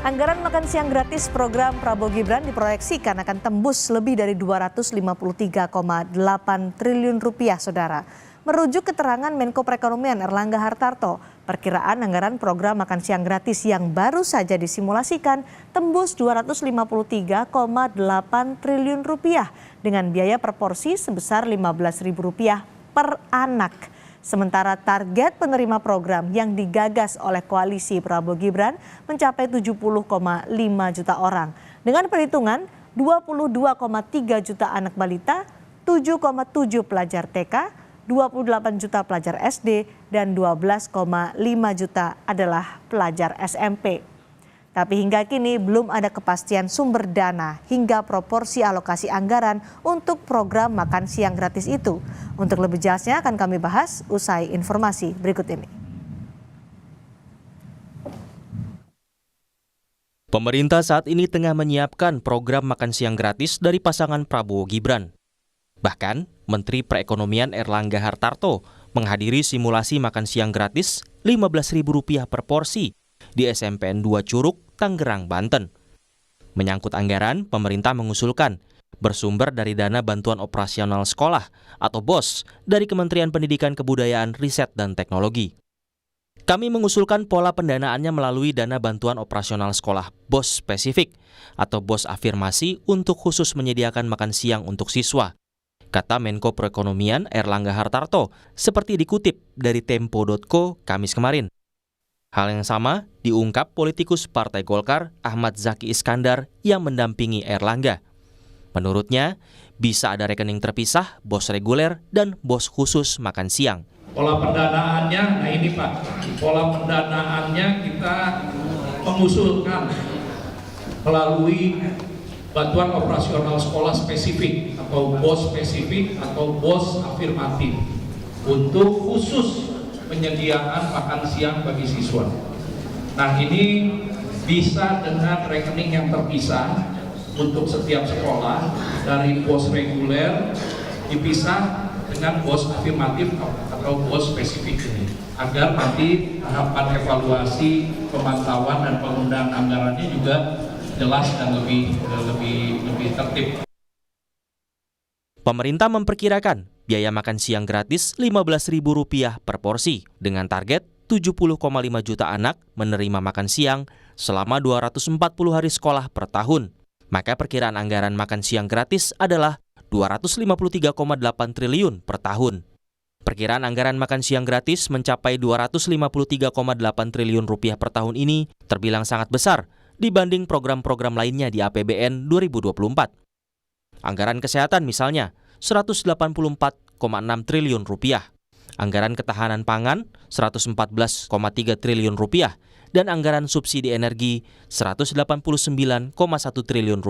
Anggaran makan siang gratis program Prabowo Gibran diproyeksikan akan tembus lebih dari 253,8 triliun rupiah, saudara. Merujuk keterangan Menko Perekonomian Erlangga Hartarto, perkiraan anggaran program makan siang gratis yang baru saja disimulasikan tembus 253,8 triliun rupiah dengan biaya per porsi sebesar Rp15.000 per anak. Sementara target penerima program yang digagas oleh koalisi Prabowo Gibran mencapai 70,5 juta orang. Dengan perhitungan 22,3 juta anak balita, 7,7 pelajar TK, 28 juta pelajar SD, dan 12,5 juta adalah pelajar SMP. Tapi hingga kini belum ada kepastian sumber dana hingga proporsi alokasi anggaran untuk program makan siang gratis itu. Untuk lebih jelasnya akan kami bahas usai informasi berikut ini. Pemerintah saat ini tengah menyiapkan program makan siang gratis dari pasangan Prabowo Gibran. Bahkan, Menteri Perekonomian Erlangga Hartarto menghadiri simulasi makan siang gratis Rp15.000 per porsi di SMPN 2 Curug, Tangerang, Banten. Menyangkut anggaran, pemerintah mengusulkan bersumber dari dana bantuan operasional sekolah atau BOS dari Kementerian Pendidikan Kebudayaan, Riset, dan Teknologi. Kami mengusulkan pola pendanaannya melalui dana bantuan operasional sekolah BOS spesifik atau BOS afirmasi untuk khusus menyediakan makan siang untuk siswa, kata Menko Perekonomian Erlangga Hartarto seperti dikutip dari Tempo.co Kamis kemarin. Hal yang sama diungkap politikus Partai Golkar Ahmad Zaki Iskandar yang mendampingi Erlangga. Menurutnya, bisa ada rekening terpisah, BOS reguler, dan BOS khusus makan siang. Pola pendanaannya, nah ini Pak, pola pendanaannya kita mengusulkan melalui bantuan operasional sekolah spesifik atau BOS spesifik atau BOS afirmatif untuk khusus penyediaan makan siang bagi siswa. Nah, ini bisa dengan rekening yang terpisah untuk setiap sekolah dari BOS reguler dipisah dengan BOS afirmatif atau BOS spesifik ini, agar nanti tahapan evaluasi, pemantauan dan penggunaan anggarannya juga jelas dan lebih tertib. Pemerintah memperkirakan biaya makan siang gratis Rp15.000 per porsi dengan target 70,5 juta anak menerima makan siang selama 240 hari sekolah per tahun. Maka perkiraan anggaran makan siang gratis adalah Rp253,8 triliun per tahun. Perkiraan anggaran makan siang gratis mencapai Rp253,8 triliun per tahun ini terbilang sangat besar dibanding program-program lainnya di APBN 2024. Anggaran kesehatan misalnya Rp184,6 triliun, anggaran ketahanan pangan Rp114,3 triliun, dan anggaran subsidi energi Rp189,1 triliun.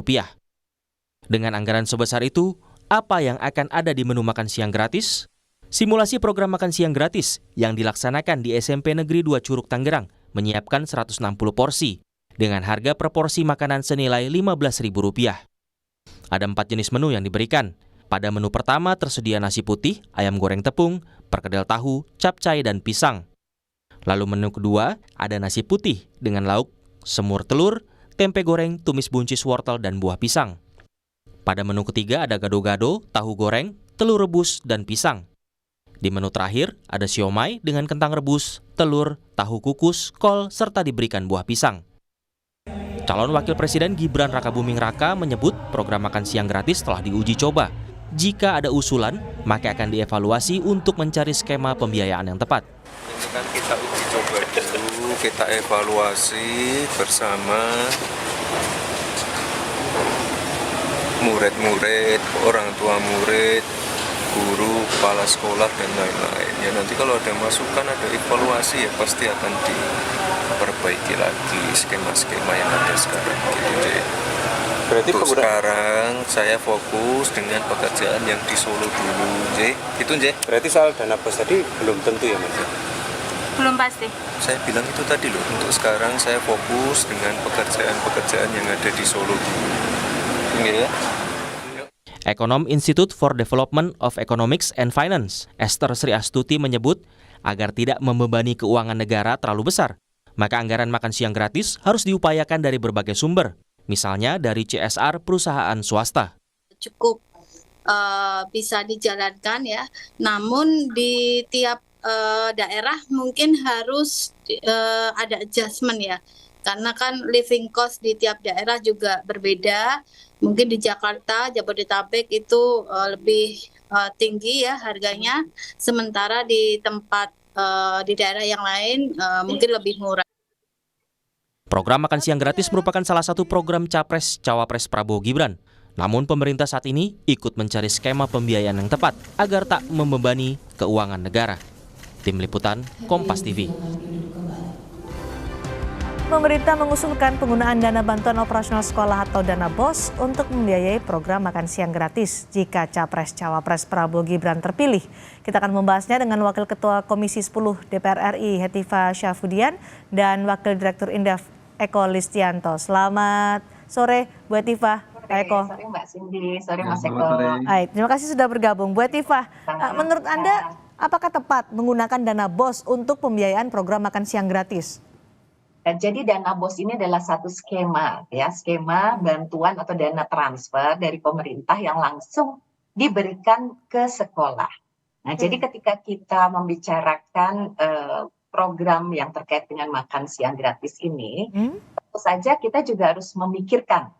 Dengan anggaran sebesar itu, apa yang akan ada di menu makan siang gratis? Simulasi program makan siang gratis yang dilaksanakan di SMP Negeri 2 Curug, Tangerang menyiapkan 160 porsi dengan harga per porsi makanan senilai Rp15.000. Ada 4 jenis menu yang diberikan. Pada menu pertama tersedia nasi putih, ayam goreng tepung, perkedel tahu, capcay, dan pisang. Lalu menu kedua ada nasi putih dengan lauk, semur telur, tempe goreng, tumis buncis wortel, dan buah pisang. Pada menu ketiga ada gado-gado, tahu goreng, telur rebus, dan pisang. Di menu terakhir ada siomay dengan kentang rebus, telur, tahu kukus, kol, serta diberikan buah pisang. Calon Wakil Presiden Gibran Rakabuming Raka menyebut program makan siang gratis telah diuji coba. Jika ada usulan, maka akan dievaluasi untuk mencari skema pembiayaan yang tepat. Ini kan kita uji coba dulu, kita evaluasi bersama murid-murid, orang tua murid, guru, kepala sekolah, dan lain-lain. Ya nanti kalau ada masukan, ada evaluasi, ya pasti akan diperbaiki lagi skema-skema yang ada sekarang. Gitu deh. Berarti untuk sekarang saya fokus dengan pekerjaan yang di Solo dulu, J. Gitu, J. Berarti soal dana BOS tadi belum tentu ya, Mas? Belum pasti. Saya bilang itu tadi loh. Untuk sekarang saya fokus dengan pekerjaan-pekerjaan yang ada di Solo dulu. Ini ya. Ekonom Institute for Development of Economics and Finance, Esther Sri Astuti menyebut agar tidak membebani keuangan negara terlalu besar, Maka anggaran makan siang gratis harus diupayakan dari berbagai sumber, misalnya dari CSR perusahaan swasta. Cukup bisa dijalankan ya, namun di tiap daerah mungkin harus ada adjustment ya, karena kan living cost di tiap daerah juga berbeda. Mungkin di Jakarta, Jabodetabek itu lebih tinggi ya harganya, sementara di tempat di daerah yang lain mungkin lebih murah. Program makan siang gratis merupakan salah satu program Capres-Cawapres Prabowo Gibran. Namun pemerintah saat ini ikut mencari skema pembiayaan yang tepat agar tak membebani keuangan negara. Tim Liputan, Kompas TV. Pemerintah mengusulkan penggunaan dana bantuan operasional sekolah atau dana BOS untuk membiayai program makan siang gratis jika Capres-Cawapres Prabowo Gibran terpilih. Kita akan membahasnya dengan Wakil Ketua Komisi 10 DPR RI Hetifah Syafuddian dan Wakil Direktur Indef Eko Listianto. Selamat sore Bu Hetifah. Pak Eko. Sore Mbak Cindy, sore Mas Eko. Hai, terima kasih sudah bergabung. Bu Hetifah, menurut Anda apakah tepat menggunakan dana BOS untuk pembiayaan program makan siang gratis? Jadi dana BOS ini adalah satu skema ya, skema bantuan atau dana transfer dari pemerintah yang langsung diberikan ke sekolah. Nah, jadi ketika kita membicarakan program yang terkait dengan makan siang gratis ini, tentu saja kita juga harus memikirkan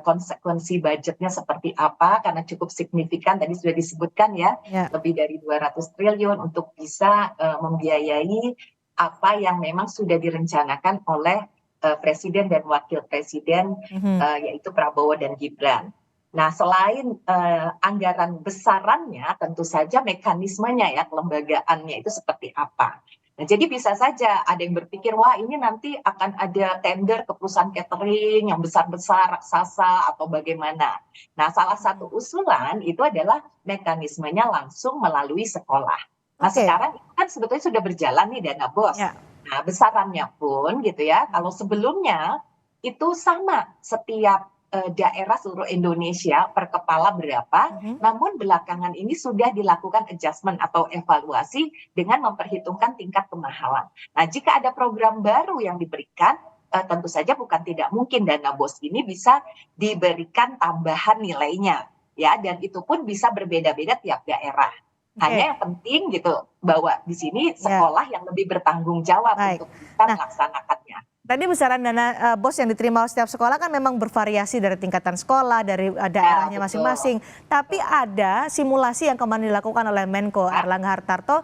konsekuensi budgetnya seperti apa, karena cukup signifikan tadi sudah disebutkan ya, lebih dari 200 triliun untuk bisa membiayai apa yang memang sudah direncanakan oleh Presiden dan Wakil Presiden, yaitu Prabowo dan Gibran. Nah, selain anggaran besarannya, tentu saja mekanismenya ya, kelembagaannya itu seperti apa. Nah, jadi bisa saja ada yang berpikir, wah ini nanti akan ada tender ke perusahaan catering yang besar-besar, raksasa, atau bagaimana. Nah, salah satu usulan itu adalah mekanismenya langsung melalui sekolah. Nah, sekarang kan sebetulnya sudah berjalan nih dana BOS. Nah, besarannya pun gitu ya, kalau sebelumnya itu sama setiap daerah seluruh Indonesia per kepala berapa, namun belakangan ini sudah dilakukan adjustment atau evaluasi dengan memperhitungkan tingkat kemahalan. Nah, jika ada program baru yang diberikan, tentu saja bukan tidak mungkin dana BOS ini bisa diberikan tambahan nilainya, ya, dan itu pun bisa berbeda-beda tiap daerah. Hanya yang penting gitu bahwa di sini sekolah yang lebih bertanggung jawab untuk kita melaksanakannya. Tadi besaran dana BOS yang diterima oleh setiap sekolah kan memang bervariasi dari tingkatan sekolah, dari daerahnya masing-masing. Tapi ada simulasi yang kemarin dilakukan oleh Menko Erlangga Hartarto,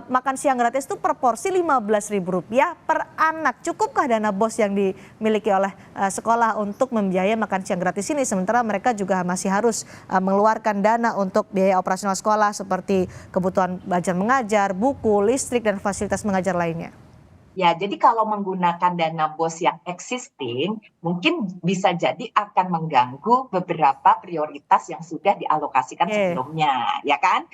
makan siang gratis itu per porsi Rp15.000 per anak. Cukupkah dana BOS yang dimiliki oleh sekolah untuk membiayai makan siang gratis ini? Sementara mereka juga masih harus mengeluarkan dana untuk biaya operasional sekolah seperti kebutuhan belajar mengajar, buku, listrik, dan fasilitas mengajar lainnya. Ya, jadi kalau menggunakan dana BOS yang existing, mungkin bisa jadi akan mengganggu beberapa prioritas yang sudah dialokasikan sebelumnya, ya kan?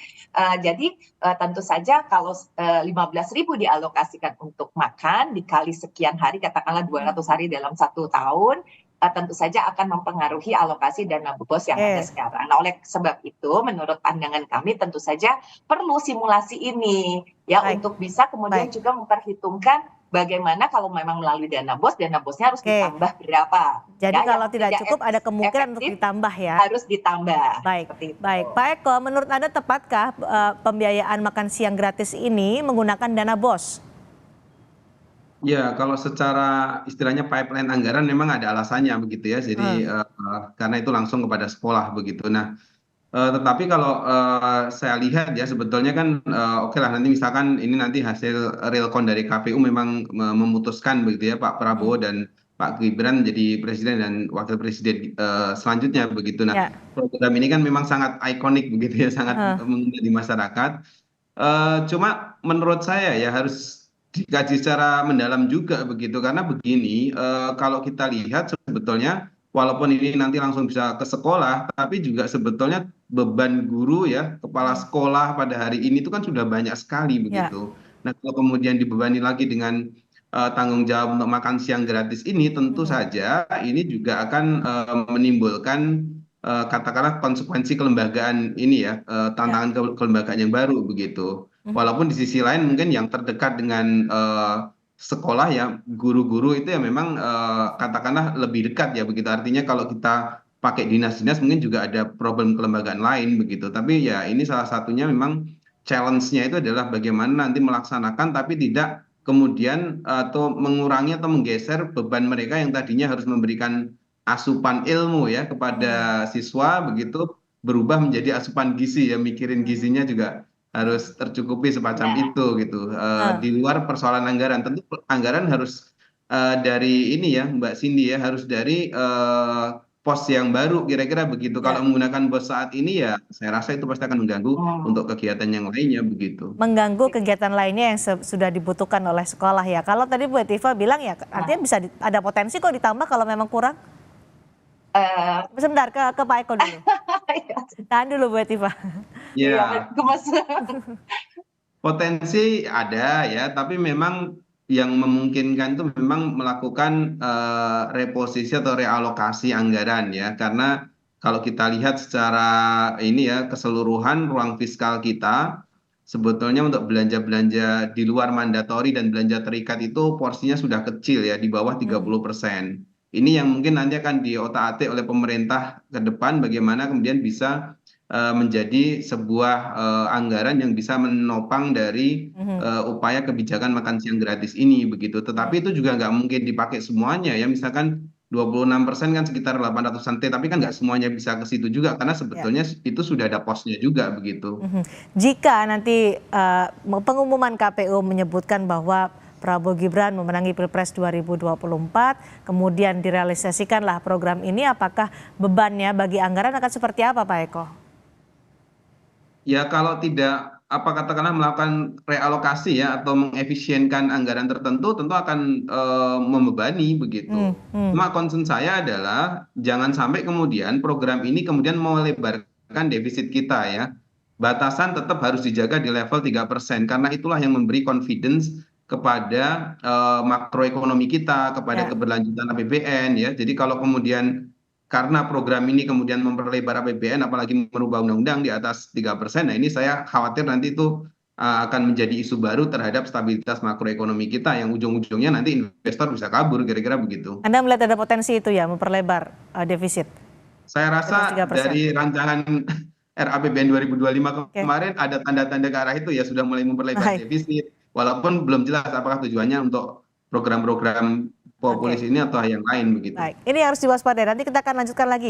Jadi tentu saja kalau 15.000 dialokasikan untuk makan, dikali sekian hari, katakanlah 200 hari dalam 1 tahun, tentu saja akan mempengaruhi alokasi dana BOS yang ada sekarang. Nah, oleh sebab itu, menurut pandangan kami tentu saja perlu simulasi ini ya untuk bisa kemudian juga memperhitungkan bagaimana kalau memang melalui dana BOS-nya harus ditambah berapa. Jadi ya, kalau tidak cukup ada kemungkinan untuk ditambah ya. Harus ditambah. Baik. Pak Eko, menurut Anda tepatkah pembiayaan makan siang gratis ini menggunakan dana BOS? Ya, kalau secara istilahnya pipeline anggaran memang ada alasannya begitu ya. Jadi karena itu langsung kepada sekolah begitu. Nah, tetapi kalau saya lihat ya sebetulnya kan oke lah nanti misalkan ini nanti hasil realcon dari KPU memang memutuskan begitu ya Pak Prabowo dan Pak Gibran jadi presiden dan wakil presiden selanjutnya begitu. Nah, program ini kan memang sangat ikonik begitu ya, sangat mengena di masyarakat. Cuma menurut saya ya harus dikaji secara mendalam juga begitu karena begini, kalau kita lihat sebetulnya walaupun ini nanti langsung bisa ke sekolah, tapi juga sebetulnya beban guru ya, kepala sekolah pada hari ini itu kan sudah banyak sekali begitu. Nah, kalau kemudian dibebani lagi dengan tanggung jawab untuk makan siang gratis ini, tentu saja ini juga akan menimbulkan katakanlah konsekuensi kelembagaan ini ya, tantangan kelembagaan yang baru begitu. Walaupun di sisi lain mungkin yang terdekat dengan sekolah ya guru-guru itu ya memang katakanlah lebih dekat ya begitu. Artinya kalau kita pakai dinas-dinas mungkin juga ada problem kelembagaan lain begitu. Tapi ya ini salah satunya memang challenge-nya itu adalah bagaimana nanti melaksanakan tapi tidak kemudian atau mengurangi atau menggeser beban mereka yang tadinya harus memberikan asupan ilmu ya kepada siswa begitu berubah menjadi asupan gizi ya, mikirin gizinya juga harus tercukupi semacam itu gitu. Di luar persoalan anggaran, tentu anggaran harus dari ini ya Mbak Cindy ya, harus dari pos yang baru kira-kira begitu. Kalau menggunakan bos saat ini ya saya rasa itu pasti akan mengganggu untuk kegiatan yang lainnya begitu. Mengganggu kegiatan lainnya yang sudah dibutuhkan oleh sekolah ya. Kalau tadi Bu Etiva bilang ya artinya bisa ada potensi kok ditambah kalau memang kurang. Sebentar ke Pak Eko dulu. Tahan dulu Bu Etiva. Ya, potensi ada ya, tapi memang yang memungkinkan itu memang melakukan reposisi atau realokasi anggaran ya, karena kalau kita lihat secara ini ya keseluruhan ruang fiskal kita sebetulnya untuk belanja-belanja di luar mandatori dan belanja terikat itu porsinya sudah kecil ya, di bawah 30%. Ini yang mungkin nanti akan diotak-atik oleh pemerintah ke depan bagaimana kemudian bisa menjadi sebuah anggaran yang bisa menopang dari upaya kebijakan makan siang gratis ini begitu. Tetapi itu juga nggak mungkin dipakai semuanya ya. Misalkan 26% kan sekitar 800-an T, tapi kan nggak semuanya bisa ke situ juga karena sebetulnya itu sudah ada posnya juga begitu. Jika nanti pengumuman KPU menyebutkan bahwa Prabowo Gibran memenangi Pilpres 2024, kemudian direalisasikanlah program ini, apakah bebannya bagi anggaran akan seperti apa Pak Eko? Ya kalau tidak katakanlah melakukan realokasi ya atau mengefisienkan anggaran tertentu tentu akan membebani begitu. Cuma concern saya adalah jangan sampai kemudian program ini kemudian melebarkan defisit kita ya. Batasan tetap harus dijaga di level 3% karena itulah yang memberi confidence kepada makroekonomi kita, kepada keberlanjutan APBN ya. Jadi kalau kemudian karena program ini kemudian memperlebar APBN apalagi merubah undang-undang di atas 3%, nah ini saya khawatir nanti itu akan menjadi isu baru terhadap stabilitas makroekonomi kita yang ujung-ujungnya nanti investor bisa kabur kira-kira begitu. Anda melihat ada potensi itu ya memperlebar defisit? Saya rasa dari rancangan RAPBN 2025 kemarin ada tanda-tanda ke arah itu ya, sudah mulai memperlebar defisit. Walaupun belum jelas apakah tujuannya untuk program-program populis ini atau yang lain begitu. Baik, ini harus diwaspadai. Nanti kita akan lanjutkan lagi